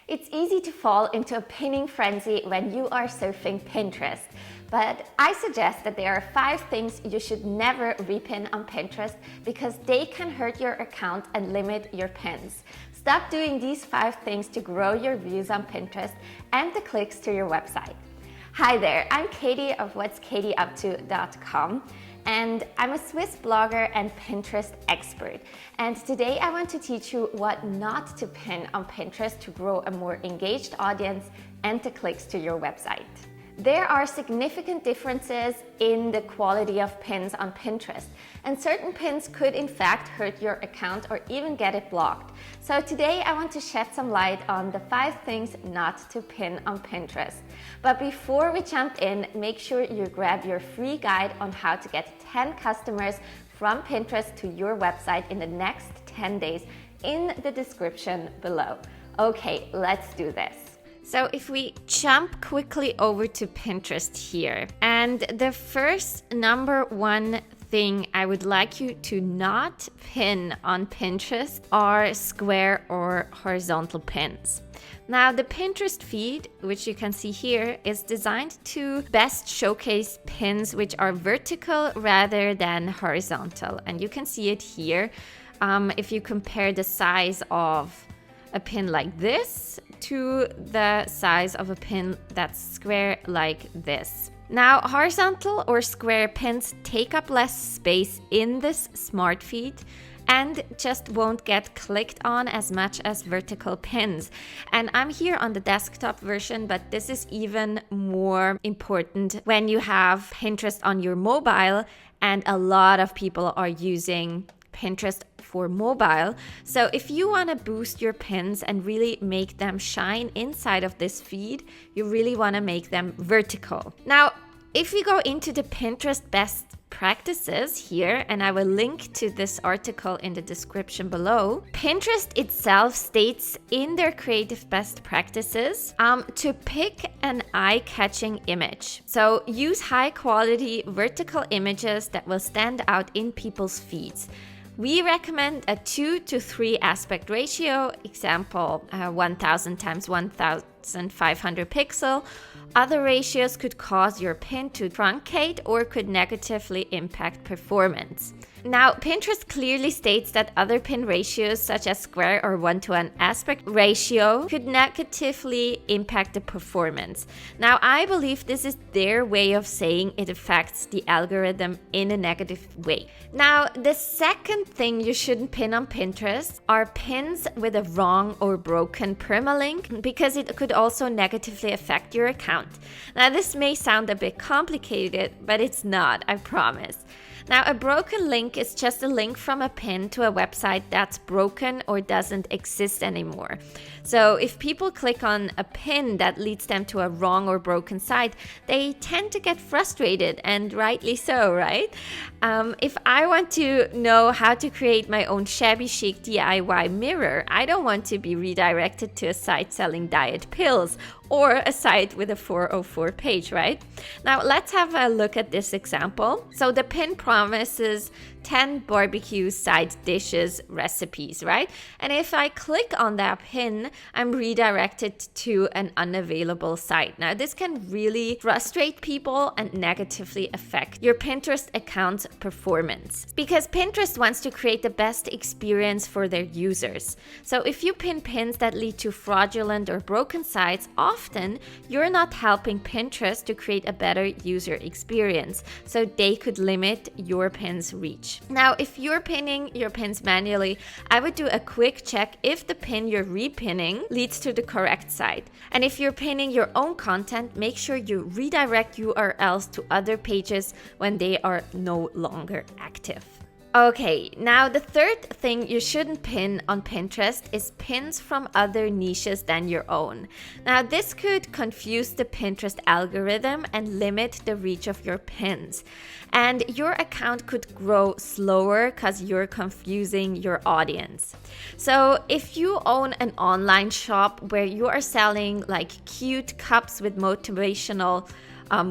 It's easy to fall into a pinning frenzy when you are surfing Pinterest, but I suggest that there are 5 things you should never repin on Pinterest because they can hurt your account and limit your pins. Stop doing these 5 things to grow your views on Pinterest and the clicks to your website. Hi there, I'm Katie of whatskatieupto.com. And I'm a Swiss blogger and Pinterest expert. And today I want to teach you what not to pin on Pinterest to grow a more engaged audience and the clicks to your website. There are significant differences in the quality of pins on Pinterest, and certain pins could in fact hurt your account or even get it blocked. So today I want to shed some light on the 5 things not to pin on Pinterest. But before we jump in, make sure you grab your free guide on how to get 10 customers from Pinterest to your website in the next 10 days in the description below. Okay, let's do this. So if we jump quickly over to Pinterest here, and the first number 1 thing I would like you to not pin on Pinterest are square or horizontal pins. Now, the Pinterest feed, which you can see here, is designed to best showcase pins which are vertical rather than horizontal. And you can see it here if you compare the size of a pin like this to the size of a pin that's square like this. Now, horizontal or square pins take up less space in this smart feed and just won't get clicked on as much as vertical pins. And I'm here on the desktop version, but this is even more important when you have Pinterest on your mobile and a lot of people are using Pinterest for mobile. So if you want to boost your pins and really make them shine inside of this feed, you really want to make them vertical. Now, if we go into the Pinterest best practices here, and I will link to this article in the description below, Pinterest itself states in their creative best practices to pick an eye-catching image. So use high-quality vertical images that will stand out in people's feeds. We recommend a 2 to 3 aspect ratio, example 1000 times 1500 pixel. Other ratios could cause your pin to truncate or could negatively impact performance. Now, Pinterest clearly states that other pin ratios, such as square or 1-to-1 aspect ratio, could negatively impact the performance. Now, I believe this is their way of saying it affects the algorithm in a negative way. Now, the second thing you shouldn't pin on Pinterest are pins with a wrong or broken permalink, because it could also negatively affect your account. Now, this may sound a bit complicated, but it's not, I promise. Now, a broken link is just a link from a pin to a website that's broken or doesn't exist anymore. So if people click on a pin that leads them to a wrong or broken site, they tend to get frustrated, and rightly so, right? If I want to know how to create my own shabby chic DIY mirror, I don't want to be redirected to a site selling diet pills or a site with a 404 page, right? Now let's have a look at this example. So the pin promises 10 barbecue side dishes recipes, right? And if I click on that pin, I'm redirected to an unavailable site. Now this can really frustrate people and negatively affect your Pinterest account's performance, because Pinterest wants to create the best experience for their users. So if you pin pins that lead to fraudulent or broken sites, often you're not helping Pinterest to create a better user experience, so they could limit your pin's reach. Now, if you're pinning your pins manually, I would do a quick check if the pin you're repinning leads to the correct site. And if you're pinning your own content, make sure you redirect URLs to other pages when they are no longer active. Okay, now the third thing you shouldn't pin on Pinterest is pins from other niches than your own. Now this could confuse the Pinterest algorithm and limit the reach of your pins. And your account could grow slower because you're confusing your audience. So if you own an online shop where you are selling like cute cups with motivational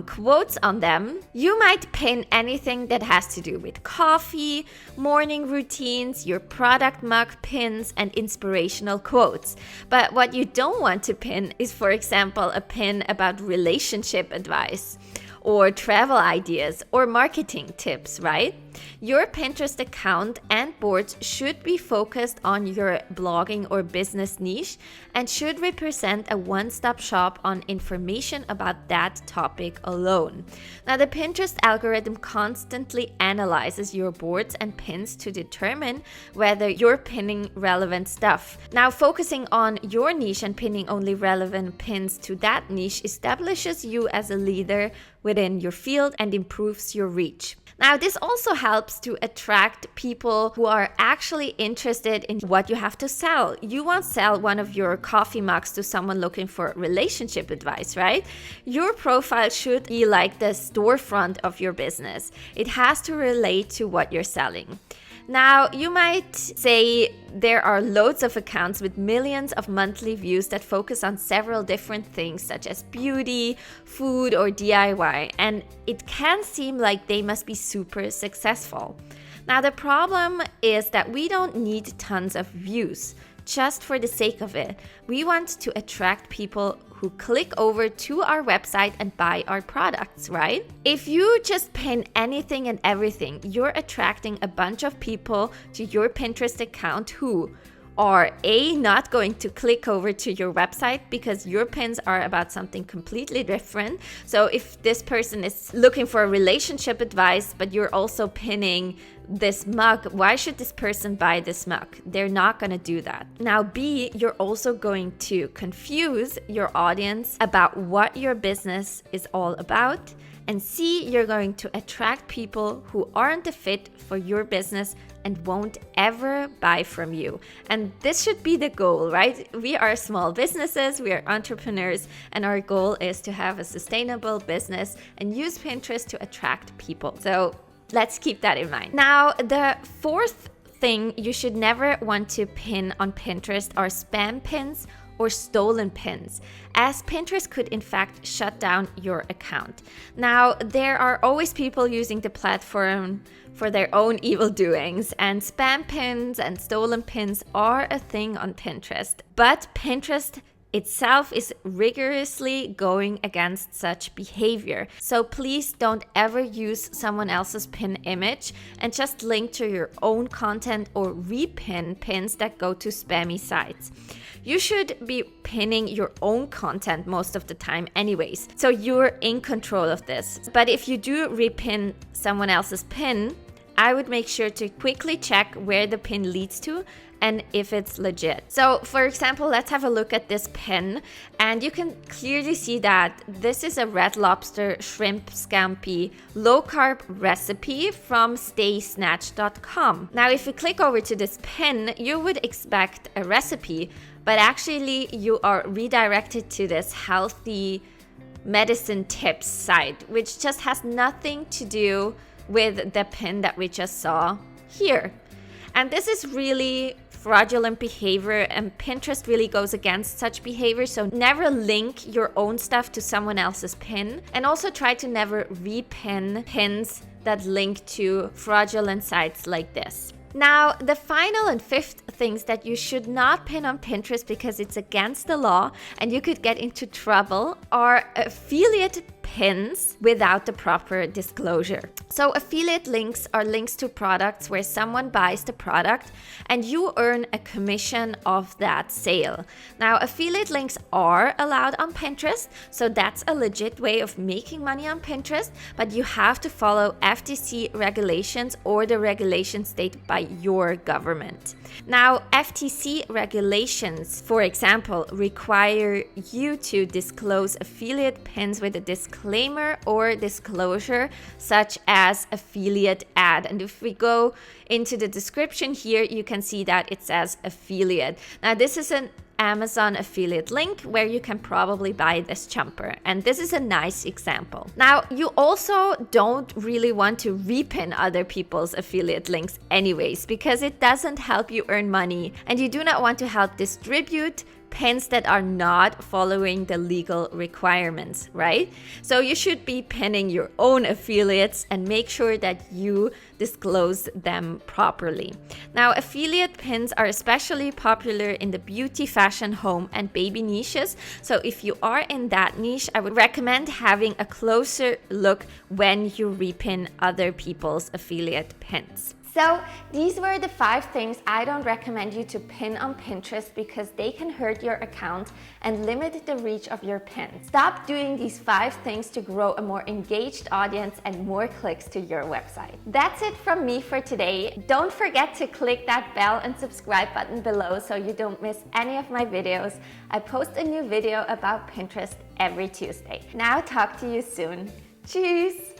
quotes on them. You might pin anything that has to do with coffee, morning routines, your product mug pins, and inspirational quotes. But what you don't want to pin is, for example, a pin about relationship advice or travel ideas or marketing tips, right? Your Pinterest account and boards should be focused on your blogging or business niche and should represent a one-stop shop on information about that topic alone. Now, the Pinterest algorithm constantly analyzes your boards and pins to determine whether you're pinning relevant stuff. Now, focusing on your niche and pinning only relevant pins to that niche establishes you as a leader within your field and improves your reach. Now, this also helps to attract people who are actually interested in what you have to sell. You won't sell one of your coffee mugs to someone looking for relationship advice, right? Your profile should be like the storefront of your business. It has to relate to what you're selling. Now, you might say there are loads of accounts with millions of monthly views that focus on several different things such as beauty, food, or DIY, and it can seem like they must be super successful. Now, the problem is that we don't need tons of views just for the sake of it. We want to attract people who click over to our website and buy our products, right? If you just pin anything and everything, you're attracting a bunch of people to your Pinterest account who are not going to click over to your website because your pins are about something completely different. So if this person is looking for relationship advice, but you're also pinning this mug, why should this person buy this mug? They're not going to do that. Now, B, you're also going to confuse your audience about what your business is all about. And C, you're going to attract people who aren't a fit for your business and won't ever buy from you. And this should be the goal, right? We are small businesses, we are entrepreneurs, and our goal is to have a sustainable business and use Pinterest to attract people. So let's keep that in mind. Now, the fourth thing you should never want to pin on Pinterest are spam pins or stolen pins, as Pinterest could in fact shut down your account. Now, there are always people using the platform for their own evil doings, and spam pins and stolen pins are a thing on Pinterest. But Pinterest itself is rigorously going against such behavior. So please don't ever use someone else's pin image and just link to your own content or repin pins that go to spammy sites. You should be pinning your own content most of the time anyways, so you're in control of this. But if you do repin someone else's pin, I would make sure to quickly check where the pin leads to and if it's legit. So for example, let's have a look at this pin, and you can clearly see that this is a Red Lobster shrimp scampi low carb recipe from staysnatch.com. Now, if you click over to this pin, you would expect a recipe, but actually you are redirected to this healthy medicine tips site, which just has nothing to do with the pin that we just saw here. And this is really fraudulent behavior, and Pinterest really goes against such behavior. So never link your own stuff to someone else's pin, and also try to never repin pins that link to fraudulent sites like this. Now, the final and fifth things that you should not pin on Pinterest because it's against the law and you could get into trouble are affiliate pins without the proper disclosure. So affiliate links are links to products where someone buys the product and you earn a commission of that sale. Now, affiliate links are allowed on Pinterest, so that's a legit way of making money on Pinterest, but you have to follow FTC regulations or the regulations stated by your government. Now, FTC regulations, for example, require you to disclose affiliate pins with a disclaimer or disclosure, such as affiliate ad. And if we go into the description here, you can see that it says affiliate. Now, this is an Amazon affiliate link where you can probably buy this jumper, and this is a nice example. Now, you also don't really want to repin other people's affiliate links anyways, because it doesn't help you earn money, and you do not want to help distribute pins that are not following the legal requirements, right? So you should be pinning your own affiliates and make sure that you disclose them properly. Now, affiliate pins are especially popular in the beauty, fashion, home, and baby niches. So if you are in that niche, I would recommend having a closer look when you repin other people's affiliate pins. So these were the 5 things I don't recommend you to pin on Pinterest because they can hurt your account and limit the reach of your pins. Stop doing these 5 things to grow a more engaged audience and more clicks to your website. That's it from me for today. Don't forget to click that bell and subscribe button below so you don't miss any of my videos. I post a new video about Pinterest every Tuesday. Now talk to you soon. Tschüss!